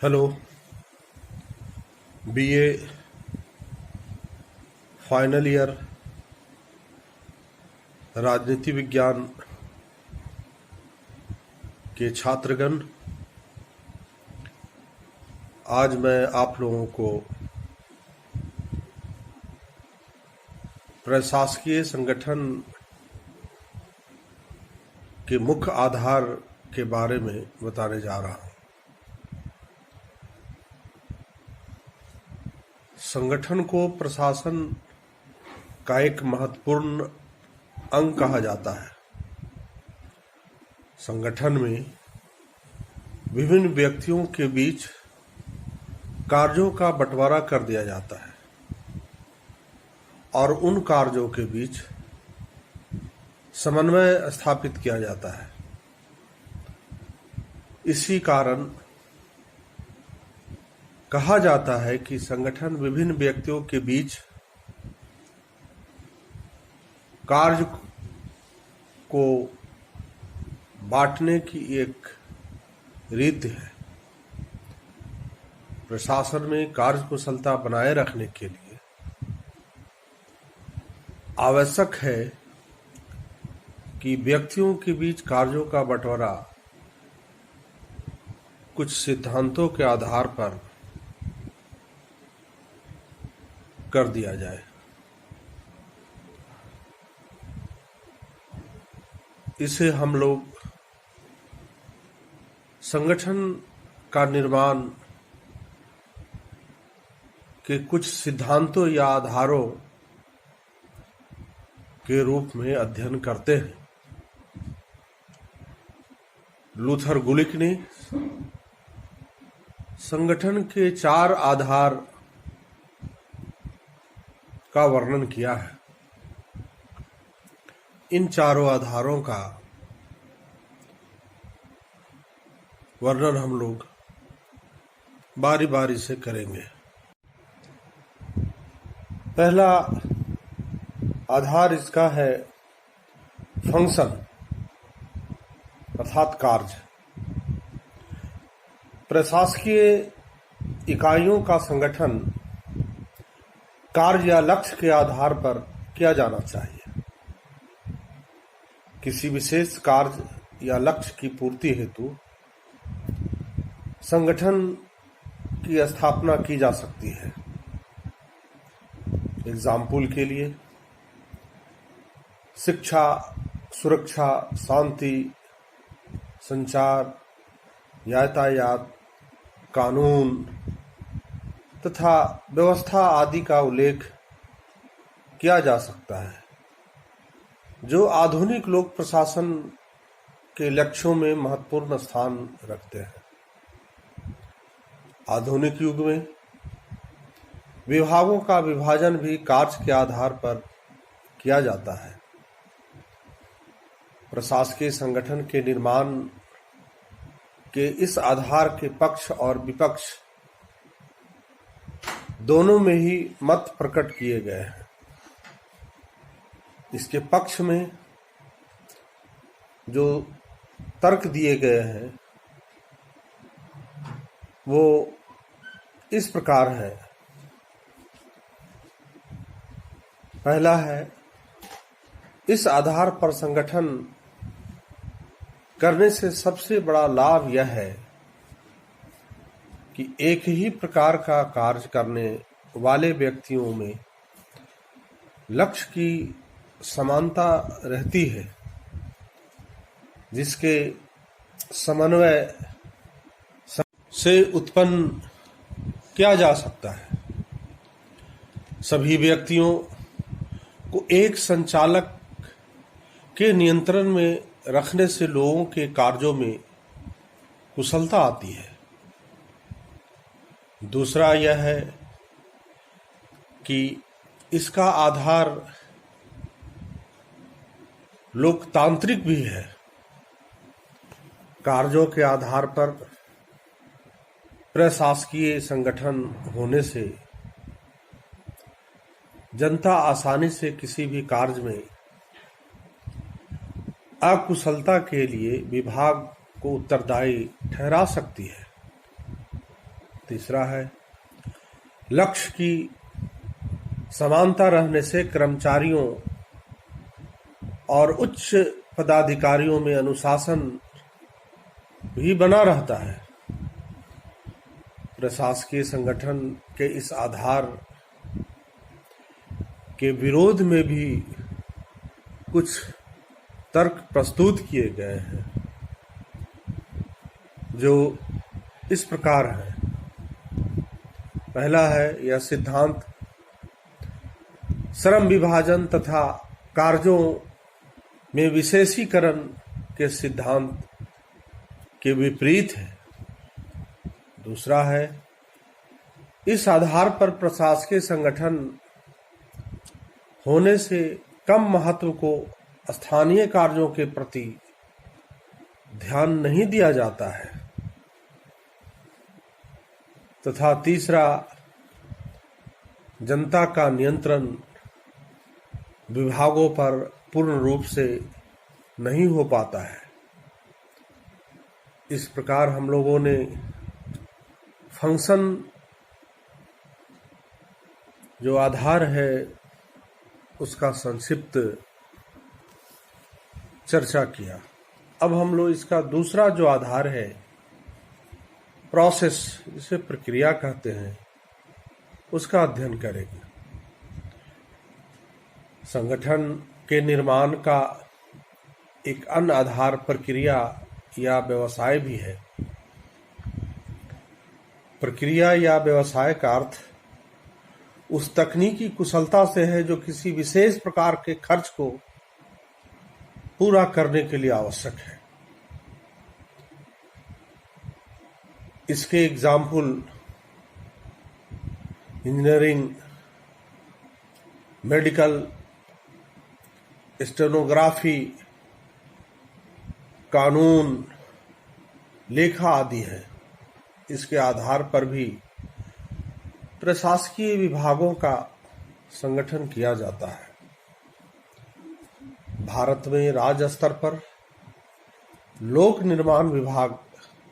Hello. BA final year राजनीति विज्ञान के छात्रगण, आज मैं आप लोगों को प्रशासकीय संगठन के मुख्य आधार के बारे में बताने जा रहा हूं। संगठन को प्रशासन का एक महत्वपूर्ण अंग कहा जाता है। संगठन में विभिन्न व्यक्तियों के बीच कार्यों का बंटवारा कर दिया जाता है और उन कार्यों के बीच समन्वय स्थापित किया जाता है। इसी कारण कहा जाता है कि संगठन विभिन्न व्यक्तियों के बीच कार्य को बांटने की एक रीति है। प्रशासन में कार्यकुशलता बनाए रखने के लिए आवश्यक है कि व्यक्तियों के बीच कार्यों का बंटवारा कुछ सिद्धांतों के आधार पर कर दिया जाए। इसे हम लोग संगठन का निर्माण के कुछ सिद्धांतों या आधारों के रूप में अध्ययन करते हैं। लूथर गुलिक ने संगठन के 4 आधार का वर्णन किया है। इन चारों आधारों का वर्णन हम लोग बारी बारी से करेंगे। पहला आधार इसका है फंक्शन अर्थात कार्य। प्रशासकीय इकाइयों का संगठन कार्य या लक्ष्य के आधार पर किया जाना चाहिए। किसी विशेष कार्य या लक्ष्य की पूर्ति हेतु संगठन की स्थापना की जा सकती है। एग्जाम्पल के लिए शिक्षा, सुरक्षा, शांति, संचार, यातायात, कानून तथा व्यवस्था आदि का उल्लेख किया जा सकता है, जो आधुनिक लोक प्रशासन के लक्ष्यों में महत्वपूर्ण स्थान रखते हैं। आधुनिक युग में विभागों का विभाजन भी कार्य के आधार पर किया जाता है। प्रशासकीय संगठन के निर्माण के इस आधार के पक्ष और विपक्ष दोनों में ही मत प्रकट किए गए हैं। इसके पक्ष में जो तर्क दिए गए हैं वो इस प्रकार है। पहला है, इस आधार पर संगठन करने से सबसे बड़ा लाभ यह है कि एक ही प्रकार का कार्य करने वाले व्यक्तियों में लक्ष्य की समानता रहती है, जिसके समन्वय से उत्पन्न किया जा सकता है। सभी व्यक्तियों को एक संचालक के नियंत्रण में रखने से लोगों के कार्यों में कुशलता आती है। दूसरा यह है कि इसका आधार लोकतांत्रिक भी है। कार्यों के आधार पर प्रशासकीय संगठन होने से जनता आसानी से किसी भी कार्य में अकुशलता के लिए विभाग को उत्तरदायी ठहरा सकती है। तीसरा है, लक्ष्य की समानता रहने से कर्मचारियों और उच्च पदाधिकारियों में अनुशासन भी बना रहता है। प्रशासकीय संगठन के इस आधार के विरोध में भी कुछ तर्क प्रस्तुत किए गए हैं, जो इस प्रकार है। पहला है, यह सिद्धांत श्रम विभाजन तथा कार्यों में विशेषीकरण के सिद्धांत के विपरीत है। दूसरा है, इस आधार पर प्रशासकीय संगठन होने से कम महत्व को स्थानीय कार्यों के प्रति ध्यान नहीं दिया जाता है। तथा तीसरा, जनता का नियंत्रण विभागों पर पूर्ण रूप से नहीं हो पाता है। इस प्रकार हम लोगों ने फंक्शन जो आधार है उसका संक्षिप्त चर्चा किया। अब हम लोग इसका दूसरा जो आधार है, प्रोसेस, जिसे प्रक्रिया कहते हैं, उसका अध्ययन करेंगे। संगठन के निर्माण का एक अन्य आधार प्रक्रिया या व्यवसाय भी है। प्रक्रिया या व्यवसाय का अर्थ उस तकनीकी कुशलता से है जो किसी विशेष प्रकार के खर्च को पूरा करने के लिए आवश्यक है। इसके एग्जाम्पल इंजीनियरिंग, मेडिकल, स्टेनोग्राफी, कानून, लेखा आदि है। इसके आधार पर भी प्रशासकीय विभागों का संगठन किया जाता है। भारत में राज्य स्तर पर लोक निर्माण विभाग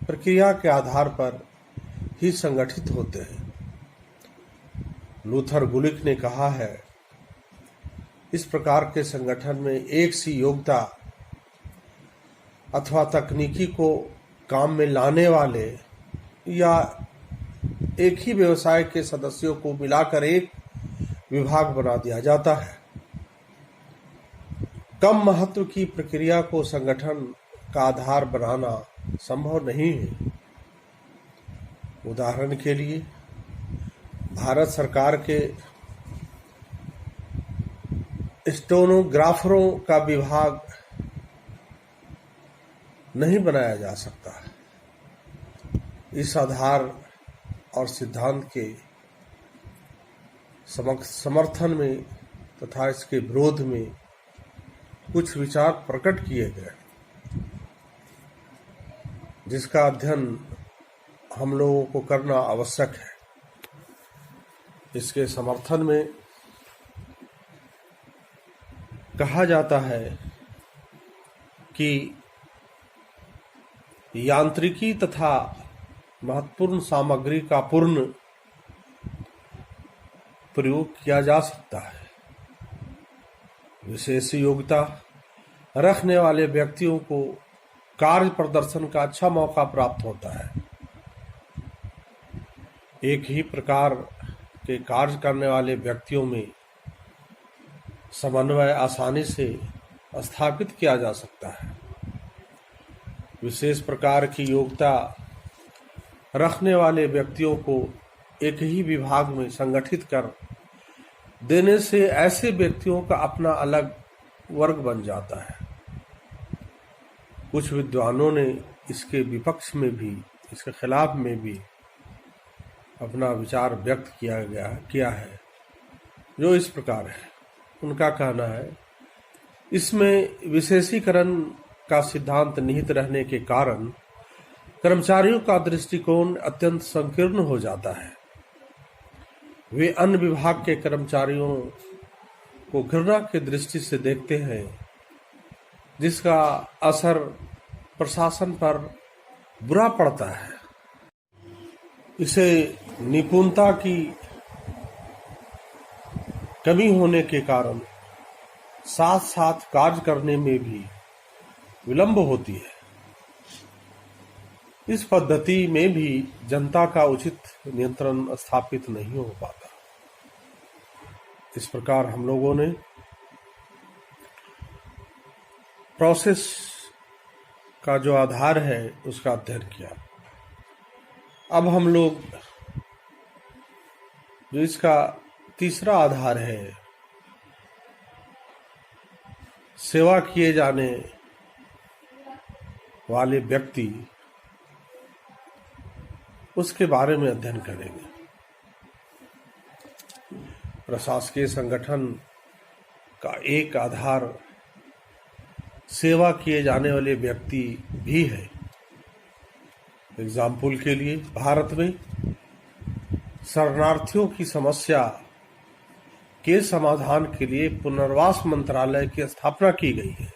प्रक्रिया के आधार पर ही संगठित होते हैं। लूथर गुलिक ने कहा है, इस प्रकार के संगठन में एक सी योग्यता अथवा तकनीकी को काम में लाने वाले या एक ही व्यवसाय के सदस्यों को मिलाकर एक विभाग बना दिया जाता है। कम महत्व की प्रक्रिया को संगठन का आधार बनाना संभव नहीं है। उदाहरण के लिए, भारत सरकार के स्टेनोग्राफरों का विभाग नहीं बनाया जा सकता। इस आधार और सिद्धांत के समर्थन में तथा इसके विरोध में कुछ विचार प्रकट किए गए, जिसका अध्ययन हम लोगों को करना आवश्यक है। इसके समर्थन में कहा जाता है कि यांत्रिकी तथा महत्वपूर्ण सामग्री का पूर्ण प्रयोग किया जा सकता है। विशेष योग्यता रखने वाले व्यक्तियों को कार्य प्रदर्शन का अच्छा मौका प्राप्त होता है। एक ही प्रकार के कार्य करने वाले व्यक्तियों में समन्वय आसानी से स्थापित किया जा सकता है। विशेष प्रकार की योग्यता रखने वाले व्यक्तियों को एक ही विभाग में संगठित कर देने से ऐसे व्यक्तियों का अपना अलग वर्ग बन जाता है। कुछ विद्वानों ने इसके विपक्ष में भी, इसके खिलाफ में भी अपना विचार व्यक्त किया है, जो इस प्रकार है। उनका कहना है, इसमें विशेषीकरण का सिद्धांत निहित रहने के कारण कर्मचारियों का दृष्टिकोण अत्यंत संकीर्ण हो जाता है। वे अन्य विभाग के कर्मचारियों को घृणा की दृष्टि से देखते हैं, जिसका असर प्रशासन पर बुरा पड़ता है। इसे निपुणता की कमी होने के कारण साथ साथ कार्य करने में भी विलंब होती है। इस पद्धति में भी जनता का उचित नियंत्रण स्थापित नहीं हो पाता। इस प्रकार हम लोगों ने प्रोसेस का जो आधार है उसका अध्ययन किया। अब हम लोग जो इसका तीसरा आधार है, सेवा किए जाने वाले व्यक्ति, उसके बारे में अध्ययन करेंगे। प्रशासकीय संगठन का एक आधार सेवा किए जाने वाले व्यक्ति भी है। एग्जाम्पल के लिए भारत में शरणार्थियों की समस्या के समाधान के लिए पुनर्वास मंत्रालय की स्थापना की गई है।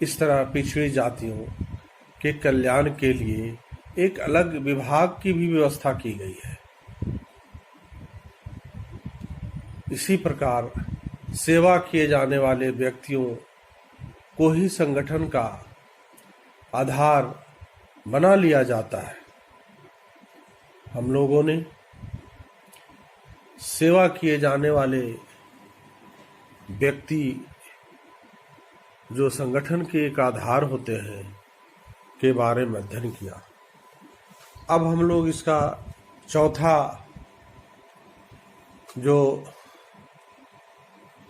इस तरह पिछड़ी जातियों के कल्याण के लिए एक अलग विभाग की भी व्यवस्था की गई है। इसी प्रकार सेवा किए जाने वाले व्यक्तियों को ही संगठन का आधार बना लिया जाता है। हम लोगों ने सेवा किए जाने वाले व्यक्ति जो संगठन के एक आधार होते हैं के बारे में अध्ययन किया। अब हम लोग इसका चौथा जो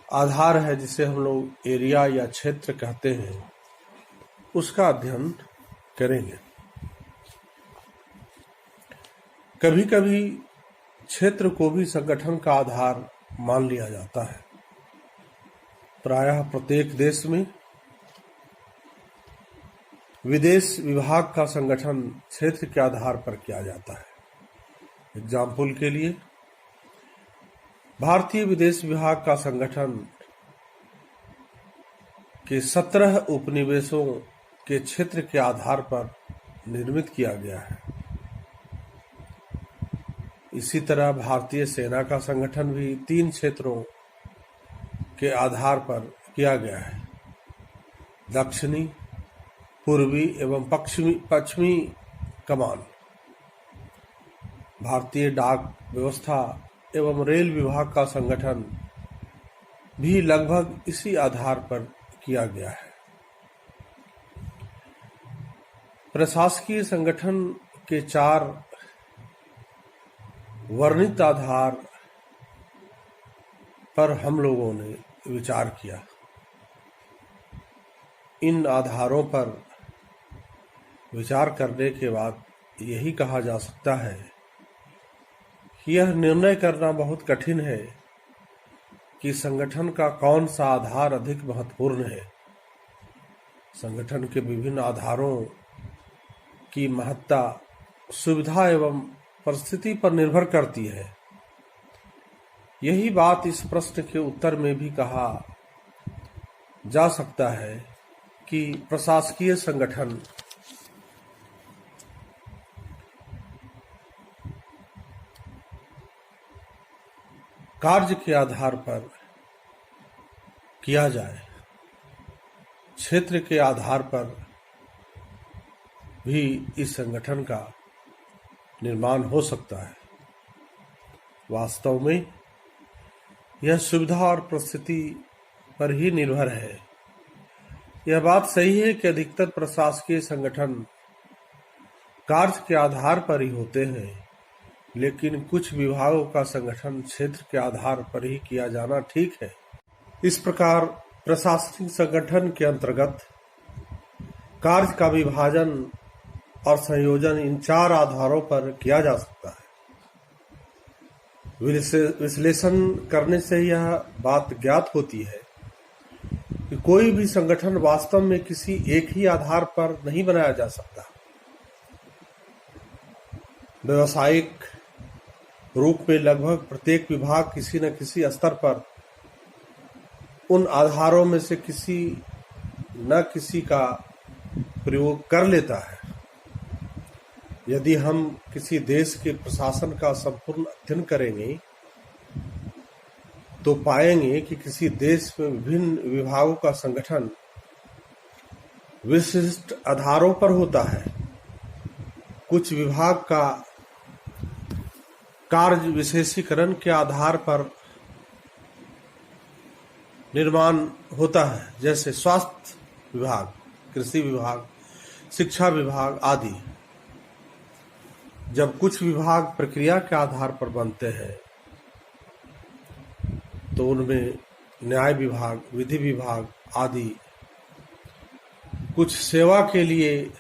आधार है, जिसे हम लोग एरिया या क्षेत्र कहते हैं, उसका अध्ययन करेंगे। कभी कभी क्षेत्र को भी संगठन का आधार मान लिया जाता है। प्रायः प्रत्येक देश में विदेश विभाग का संगठन क्षेत्र के आधार पर किया जाता है। एग्जाम्पल के लिए भारतीय विदेश विभाग का संगठन के 17 उपनिवेशों के क्षेत्र के आधार पर निर्मित किया गया है। इसी तरह भारतीय सेना का संगठन भी 3 क्षेत्रों के आधार पर किया गया है: दक्षिणी, पूर्वी एवं पश्चिमी कमान। भारतीय डाक व्यवस्था एवं रेल विभाग का संगठन भी लगभग इसी आधार पर किया गया है। प्रशासकीय संगठन के 4 वर्णित आधार पर हम लोगों ने विचार किया। इन आधारों पर विचार करने के बाद यही कहा जा सकता है कि यह निर्णय करना बहुत कठिन है कि संगठन का कौन सा आधार अधिक महत्वपूर्ण है। संगठन के विभिन्न आधारों की महत्ता सुविधा एवं परिस्थिति पर निर्भर करती है। यही बात इस प्रश्न के उत्तर में भी कहा जा सकता है कि प्रशासकीय संगठन कार्य के आधार पर किया जाए, क्षेत्र के आधार पर भी इस संगठन का निर्माण हो सकता है। वास्तव में यह सुविधा और परिस्थिति पर ही निर्भर है। यह बात सही है कि अधिकतर प्रशासकीय संगठन कार्य के आधार पर ही होते हैं, लेकिन कुछ विभागों का संगठन क्षेत्र के आधार पर ही किया जाना ठीक है। इस प्रकार प्रशासनिक संगठन के अंतर्गत कार्य का विभाजन और संयोजन इन 4 आधारों पर किया जा सकता है। विश्लेषण करने से यह बात ज्ञात होती है कि कोई भी संगठन वास्तव में किसी एक ही आधार पर नहीं बनाया जा सकता। व्यावसायिक रूप में लगभग प्रत्येक विभाग किसी न किसी स्तर पर उन आधारों में से किसी न किसी का प्रयोग कर लेता है। यदि हम किसी देश के प्रशासन का संपूर्ण अध्ययन करेंगे तो पाएंगे कि किसी देश में विभिन्न विभागों का संगठन विशिष्ट आधारों पर होता है। कुछ विभाग का कार्य विशेषीकरण के आधार पर निर्माण होता है, जैसे स्वास्थ्य विभाग, कृषि विभाग, शिक्षा विभाग आदि। जब कुछ विभाग प्रक्रिया के आधार पर बनते हैं तो उनमें न्याय विभाग, विधि विभाग आदि कुछ सेवा के लिए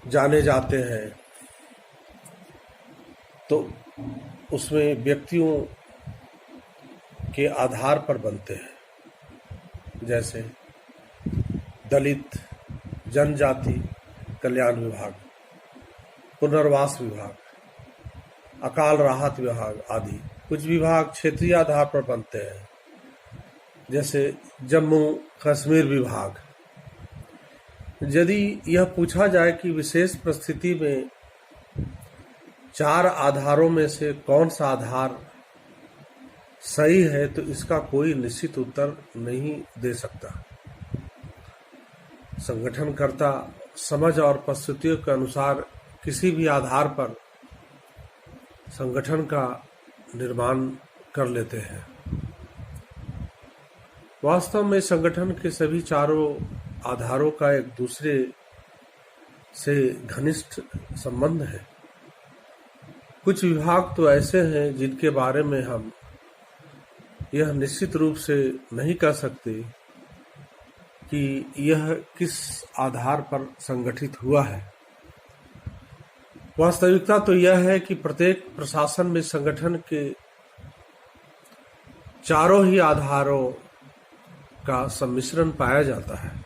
जाने जाते हैं, तो उसमें व्यक्तियों के आधार पर बनते हैं, जैसे दलित, जनजाति कल्याण विभाग, पुनर्वास विभाग, अकाल राहत विभाग आदि। कुछ विभाग क्षेत्रीय आधार पर बनते हैं, जैसे जम्मू कश्मीर विभाग। यदि यह पूछा जाए कि विशेष परिस्थिति में 4 आधारों में से कौन सा आधार सही है, तो इसका कोई निश्चित उत्तर नहीं दे सकता। संगठनकर्ता समझ और परिस्थितियों के अनुसार किसी भी आधार पर संगठन का निर्माण कर लेते हैं। वास्तव में संगठन के सभी 4 आधारों का एक दूसरे से घनिष्ठ संबंध है। कुछ विभाग तो ऐसे हैं जिनके बारे में हम यह निश्चित रूप से नहीं कह सकते कि यह किस आधार पर संगठित हुआ है। वास्तविकता तो यह है कि प्रत्येक प्रशासन में संगठन के 4 ही आधारों का सम्मिश्रण पाया जाता है।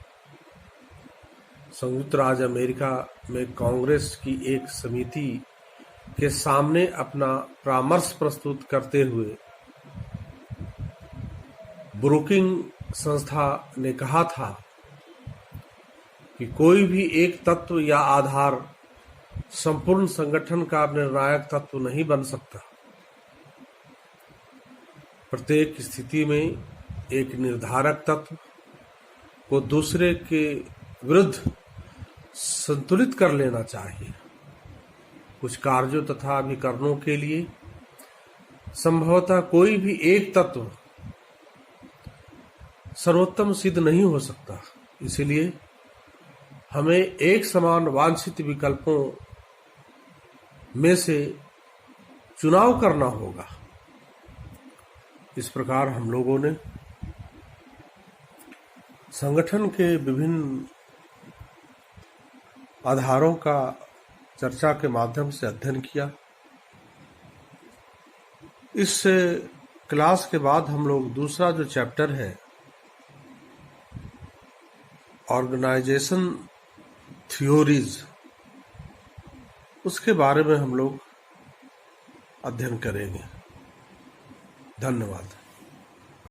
संयुक्त राज्य अमेरिका में कांग्रेस की एक समिति के सामने अपना परामर्श प्रस्तुत करते हुए ब्रुकिंग संस्था ने कहा था कि कोई भी एक तत्व या आधार संपूर्ण संगठन का निर्णायक तत्व नहीं बन सकता। प्रत्येक स्थिति में एक निर्धारक तत्व को दूसरे के विरुद्ध संतुलित कर लेना चाहिए। कुछ कार्यों तथा अभिकरणों के लिए संभवतः कोई भी एक तत्व सर्वोत्तम सिद्ध नहीं हो सकता। इसलिए हमें एक समान वांछित विकल्पों में से चुनाव करना होगा। इस प्रकार हम लोगों ने संगठन के विभिन्न आधारों का चर्चा के माध्यम से अध्ययन किया। इस क्लास के बाद हम लोग दूसरा जो चैप्टर है ऑर्गेनाइजेशन थ्योरीज, उसके बारे में हम लोग अध्ययन करेंगे। धन्यवाद।